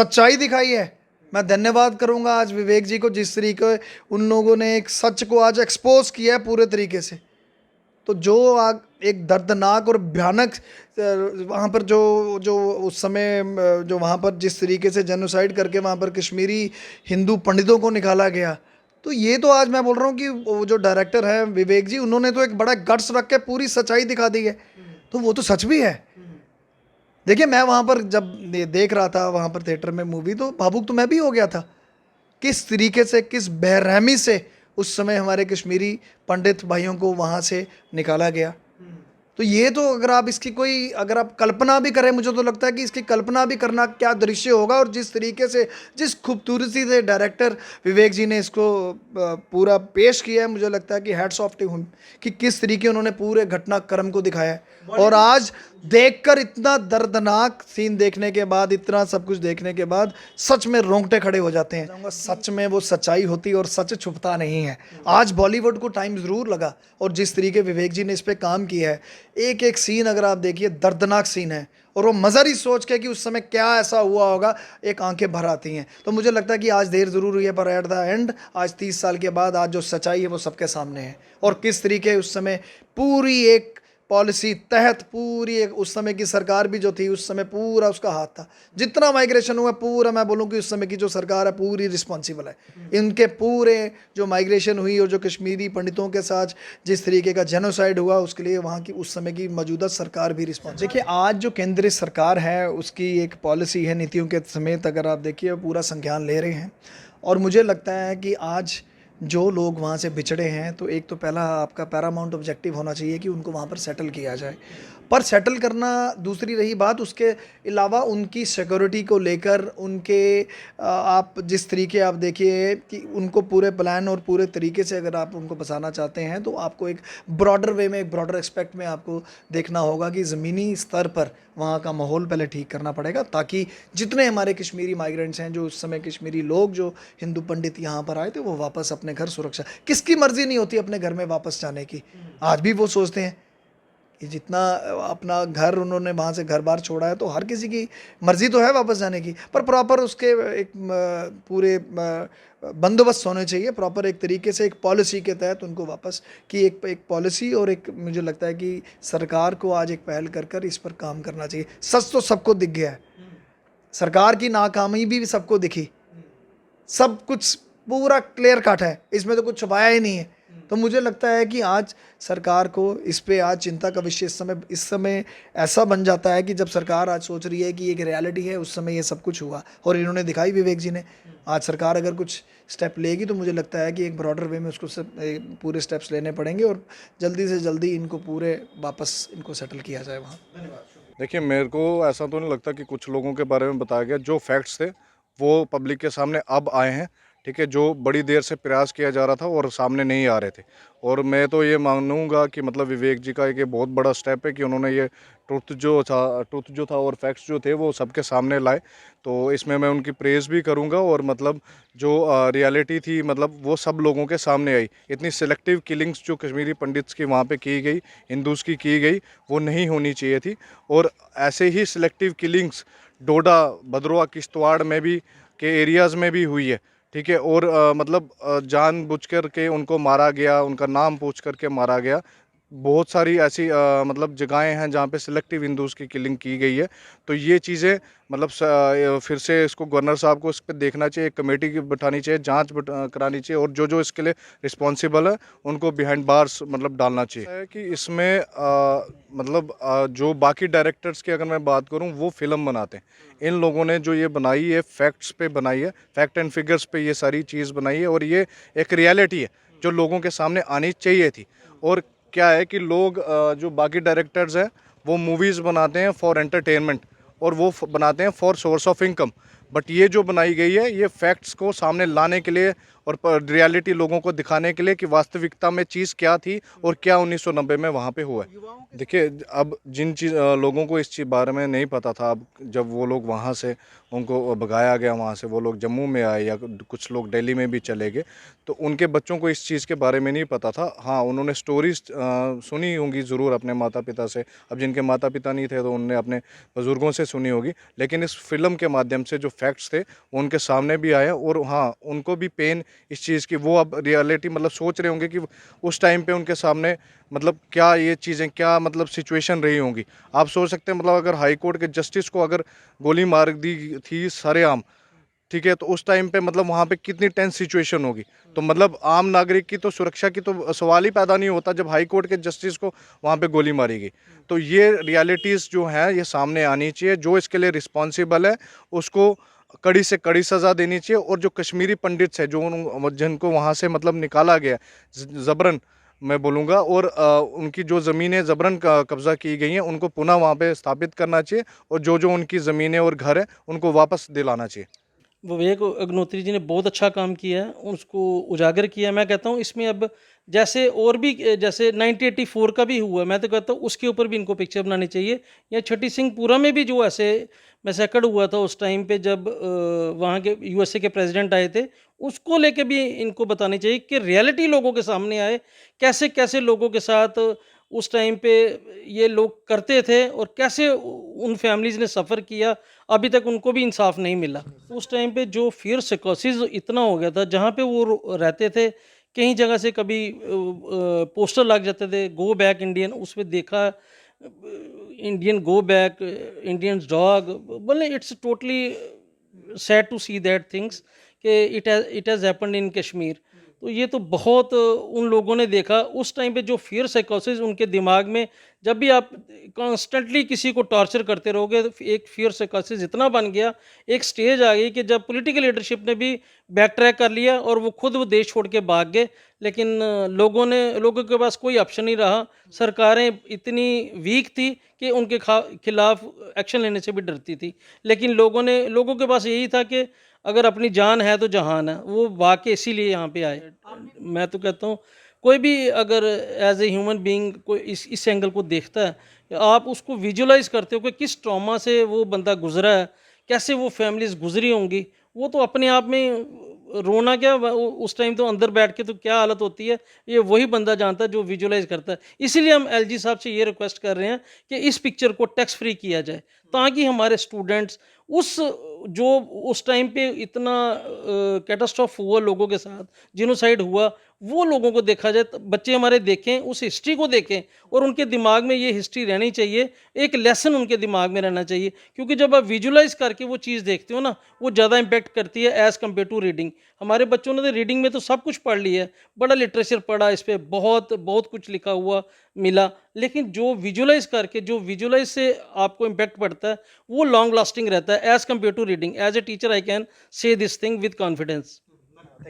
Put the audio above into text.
सच्चाई दिखाई है। मैं धन्यवाद करूंगा आज विवेक जी को, जिस तरीके उन लोगों ने एक सच को आज एक्सपोज किया है पूरे तरीके से। तो जो आग एक दर्दनाक और भयानक वहाँ पर जो जो उस समय जो वहाँ पर जिस तरीके से जेनोसाइड करके वहाँ पर कश्मीरी हिंदू पंडितों को निकाला गया, तो ये तो आज मैं बोल रहा हूँ कि वो जो डायरेक्टर है विवेक जी, उन्होंने तो एक बड़ा गट्स रख के पूरी सच्चाई दिखा दी है। तो वो तो सच भी है। देखिए, मैं वहाँ पर जब देख रहा था वहाँ पर थिएटर में मूवी, तो भावुक तो मैं भी हो गया था। किस तरीके से, किस बेरहमी से उस समय हमारे कश्मीरी पंडित भाइयों को वहाँ से निकाला गया। तो ये तो अगर आप इसकी कोई अगर आप कल्पना भी करें, मुझे तो लगता है कि इसकी कल्पना भी करना क्या दृश्य होगा। और जिस तरीके से, जिस खूबसूरती से डायरेक्टर विवेक जी ने इसको पूरा पेश किया है, मुझे लगता है कि हैट्स ऑफ टू हिम, कि किस तरीके उन्होंने पूरे घटनाक्रम को दिखाया है। और आज देखकर, इतना दर्दनाक सीन देखने के बाद, इतना सब कुछ देखने के बाद, सच में रोंगटे खड़े हो जाते हैं। सच में वो सच्चाई होती है और सच छुपता नहीं है। आज बॉलीवुड को टाइम ज़रूर लगा, और जिस तरीके विवेक जी ने इस पर काम किया है, एक एक सीन अगर आप देखिए, दर्दनाक सीन है। और वो मज़र सोच के कि उस समय क्या ऐसा हुआ होगा, एक आंखें भर आती हैं। तो मुझे लगता है कि आज देर ज़रूर हुई है, पर एट द एंड आज 30 साल के बाद आज जो सच्चाई है वो सबके सामने है। और किस तरीके उस समय पूरी एक पॉलिसी तहत, पूरी एक उस समय की सरकार भी जो थी, उस समय पूरा उसका हाथ था। जितना माइग्रेशन हुआ पूरा, मैं बोलूँ कि उस समय की जो सरकार है पूरी रिस्पॉन्सिबल है। इनके पूरे जो माइग्रेशन हुई और जो कश्मीरी पंडितों के साथ जिस तरीके का जेनोसाइड हुआ, उसके लिए वहाँ की उस समय की मौजूदा सरकार भी रिस्पॉन्सिबल। देखिए, आज जो केंद्रीय सरकार है उसकी एक पॉलिसी है, नीतियों के समेत अगर आप देखिए पूरा संज्ञान ले रहे हैं। और मुझे लगता है कि आज जो लोग वहाँ से बिछड़े हैं, तो एक तो पहला आपका पैरामाउंट ऑब्जेक्टिव होना चाहिए कि उनको वहाँ पर सेटल किया जाए। पर सेटल करना दूसरी रही बात, उसके अलावा उनकी सिक्योरिटी को लेकर उनके आप जिस तरीके आप देखिए कि उनको पूरे प्लान और पूरे तरीके से अगर आप उनको बसाना चाहते हैं, तो आपको एक ब्रॉडर वे में, एक ब्रॉडर एस्पेक्ट में आपको देखना होगा कि ज़मीनी स्तर पर वहाँ का माहौल पहले ठीक करना पड़ेगा, ताकि जितने हमारे कश्मीरी माइग्रेंट्स हैं, जो उस समय कश्मीरी लोग, जो हिंदू पंडित यहाँ पर आए थे, वो वापस अपने घर सुरक्षा, किसकी मर्ज़ी नहीं होती अपने घर में वापस जाने की। आज भी वो सोचते हैं कि जितना अपना घर उन्होंने वहाँ से घर बार छोड़ा है, तो हर किसी की मर्ज़ी तो है वापस जाने की, पर प्रॉपर उसके एक पूरे बंदोबस्त होने चाहिए, प्रॉपर एक तरीके से एक पॉलिसी के तहत उनको वापस की एक पॉलिसी। और एक मुझे लगता है कि सरकार को आज एक पहल कर कर इस पर काम करना चाहिए। सच तो सबको दिख गया है, सरकार की नाकामी भी सबको दिखी, सब कुछ पूरा क्लियर कट है, इसमें तो कुछ छुपाया ही नहीं है। तो मुझे लगता है कि आज सरकार को इस पे आज चिंता का विषय इस समय ऐसा बन जाता है कि जब सरकार आज सोच रही है कि एक रियलिटी है, उस समय ये सब कुछ हुआ और इन्होंने दिखाई विवेक जी ने। आज सरकार अगर कुछ स्टेप लेगी, तो मुझे लगता है कि एक ब्रॉडर वे में उसको सब पूरे स्टेप्स लेने पड़ेंगे और जल्दी से जल्दी इनको पूरे वापस इनको सेटल किया जाए वहाँ। देखिए, मेरे को ऐसा तो नहीं लगता कि कुछ लोगों के बारे में बताया गया। जो फैक्ट्स थे वो पब्लिक के सामने अब आए हैं, ठीक है, जो बड़ी देर से प्रयास किया जा रहा था और सामने नहीं आ रहे थे। और मैं तो ये मानूंगा कि मतलब विवेक जी का एक ये बहुत बड़ा स्टेप है कि उन्होंने ये ट्रुथ जो था और फैक्ट्स जो थे वो सबके सामने लाए। तो इसमें मैं उनकी प्रेज़ भी करूंगा। और मतलब जो रियलिटी थी, मतलब वो सब लोगों के सामने आई। इतनी सिलेक्टिव किलिंग्स जो कश्मीरी पंडित्स की वहाँ पे की गई, हिंदूज़ की गई, वो नहीं होनी चाहिए थी। और ऐसे ही सिलेक्टिव किलिंग्स डोडा, भद्रवाह, किश्तवाड़ में भी के एरियाज़ में भी हुई है, ठीक है। और मतलब जानबूझ कर के उनको मारा गया, उनका नाम पूछ कर के मारा गया। बहुत सारी ऐसी मतलब जगहें हैं जहाँ पे सिलेक्टिव हिंदूज़ की किलिंग की गई है। तो ये चीज़ें मतलब फिर से इसको गवर्नर साहब को इस पर देखना चाहिए, कमेटी की बिठानी चाहिए, जांच करानी चाहिए, और जो इसके लिए रिस्पॉन्सिबल है उनको बिहाइंड बार्स मतलब डालना चाहिए। है कि इसमें मतलब जो बाकी डायरेक्टर्स की अगर मैं बात करूँ, वो फिल्म बनाते हैं। इन लोगों ने जो ये बनाई है, फैक्ट्स पे बनाई है, फैक्ट एंड फिगर्स पे ये सारी चीज़ बनाई है। और ये एक रियलिटी है जो लोगों के सामने आनी चाहिए थी। और क्या है कि लोग जो बाकी डायरेक्टर्स हैं, वो मूवीज़ बनाते हैं फॉर एंटरटेनमेंट, और वो बनाते हैं for source of income. But ये जो बनाई गई है, ये फैक्ट्स को सामने लाने के लिए और रियलिटी लोगों को दिखाने के लिए कि वास्तविकता में चीज़ क्या थी और क्या 1990 में वहाँ पे हुआ है। देखिए, अब जिन लोगों को इस चीज़ बारे में नहीं पता था, अब जब वो लोग वहाँ से उनको भगाया गया, वहाँ से वो लोग जम्मू में आए या कुछ लोग दिल्ली में भी चले गए, तो उनके बच्चों को इस चीज़ के बारे में नहीं पता था। हाँ, उन्होंने स्टोरीज सुनी होंगी ज़रूर अपने माता पिता से। अब जिनके माता पिता नहीं थे तो उन्होंने अपने बुज़ुर्गों से सुनी होगी। लेकिन इस फिल्म के माध्यम से जो फैक्ट्स थे वो उनके सामने भी आए, और हाँ उनको भी पेन इस चीज़ की, वो अब रियलिटी मतलब सोच रहे होंगे कि उस टाइम पे उनके सामने मतलब क्या ये चीज़ें, क्या मतलब सिचुएशन रही होंगी। आप सोच सकते हैं मतलब अगर हाई कोर्ट के जस्टिस को अगर गोली मार दी थी सरेआम, ठीक है, तो उस टाइम पे मतलब वहाँ पे कितनी टेंस सिचुएशन होगी। तो मतलब आम नागरिक की तो सुरक्षा की तो सवाल ही पैदा नहीं होता जब हाई कोर्ट के जस्टिस को वहाँ पे गोली मारी गई। तो ये रियलिटीज़ जो है ये सामने आनी चाहिए, जो इसके लिए रिस्पॉन्सिबल है उसको कड़ी से कड़ी सज़ा देनी चाहिए, और जो कश्मीरी पंडित्स है जो जिनको वहाँ से मतलब निकाला गया ज़बरन, मैं बोलूँगा, और उनकी जो ज़मीनें ज़बरन कब्ज़ा की गई हैं उनको पुनः वहाँ पे स्थापित करना चाहिए, और जो जो उनकी ज़मीनें और घर हैं उनको वापस दिलाना चाहिए। विवेक अग्निहोत्री जी ने बहुत अच्छा काम किया है, उसको उजागर किया। मैं कहता हूँ इसमें अब जैसे और भी जैसे 1984 का भी हुआ, मैं तो कहता हूँ उसके ऊपर भी इनको पिक्चर बनानी चाहिए। या छठी सिंहपुरा में भी जो ऐसे मैसेकड़ हुआ था उस टाइम पे जब वहाँ के यूएसए के प्रेसिडेंट आए थे, उसको लेके भी इनको बतानी चाहिए कि रियलिटी लोगों के सामने आए, कैसे कैसे लोगों के साथ उस टाइम पे ये लोग करते थे और कैसे उन फैमिलीज़ ने सफ़र किया, अभी तक उनको भी इंसाफ नहीं मिला। उस टाइम पे जो फियर साइकोसिस इतना हो गया था, जहाँ पे वो रहते थे, कहीं जगह से कभी पोस्टर लग जाते थे गो बैक इंडियन, उसमें देखा Indian go back, Indians dog, बोले it's totally sad to see that things कि it has happened in Kashmir. तो ये तो बहुत उन लोगों ने देखा उस टाइम पे, जो फियर साइकोसिस उनके दिमाग में, जब भी आप कॉन्स्टेंटली किसी को टॉर्चर करते रहोगे तो एक फियर साइकोसिस इतना बन गया, एक स्टेज आ गई कि जब पॉलिटिकल लीडरशिप ने भी बैक ट्रैक कर लिया और वो खुद वो देश छोड़ के भाग गए। लेकिन लोगों के पास कोई ऑप्शन नहीं रहा। सरकारें इतनी वीक थी कि उनके खिलाफ एक्शन लेने से भी डरती थी। लेकिन लोगों के पास यही था कि अगर अपनी जान है तो जहान है, वो वाकई इसीलिए यहाँ पे आए। मैं तो कहता हूँ कोई भी अगर एज ए ह्यूमन बीइंग कोई इस एंगल को देखता है, आप उसको विजुलाइज करते हो कि किस ट्रॉमा से वो बंदा गुजरा है, कैसे वो फैमिलीज गुजरी होंगी, वो तो अपने आप में रोना क्या, उस टाइम तो अंदर बैठ के तो क्या हालत होती है, ये वही बंदा जानता है जो विजुलाइज करता है। इसीलिए हम एलजी साहब से ये रिक्वेस्ट कर रहे हैं कि इस पिक्चर को टैक्स फ्री किया जाए, ताकि हमारे स्टूडेंट्स उस जो उस टाइम पे इतना कैटास्ट्रॉफ हुआ लोगों के साथ, जिनोसाइड हुआ, वो लोगों को देखा जाए, बच्चे हमारे देखें, उस हिस्ट्री को देखें और उनके दिमाग में ये हिस्ट्री रहनी चाहिए, एक लेसन उनके दिमाग में रहना चाहिए। क्योंकि जब आप विजुलाइज करके वो चीज़ देखते हो ना, वो ज़्यादा इम्पेक्ट करती है एज़ कम्पेयर टू रीडिंग। हमारे बच्चों ने तो रीडिंग में तो सब कुछ पढ़ लिया है, बड़ा लिटरेचर पढ़ा, इस पर बहुत बहुत कुछ लिखा हुआ मिला, लेकिन जो विजुलाइज से आपको इम्पेक्ट पड़ता है वो लॉन्ग लास्टिंग रहता है as compare to reading. As a teacher I can say this thing with confidence.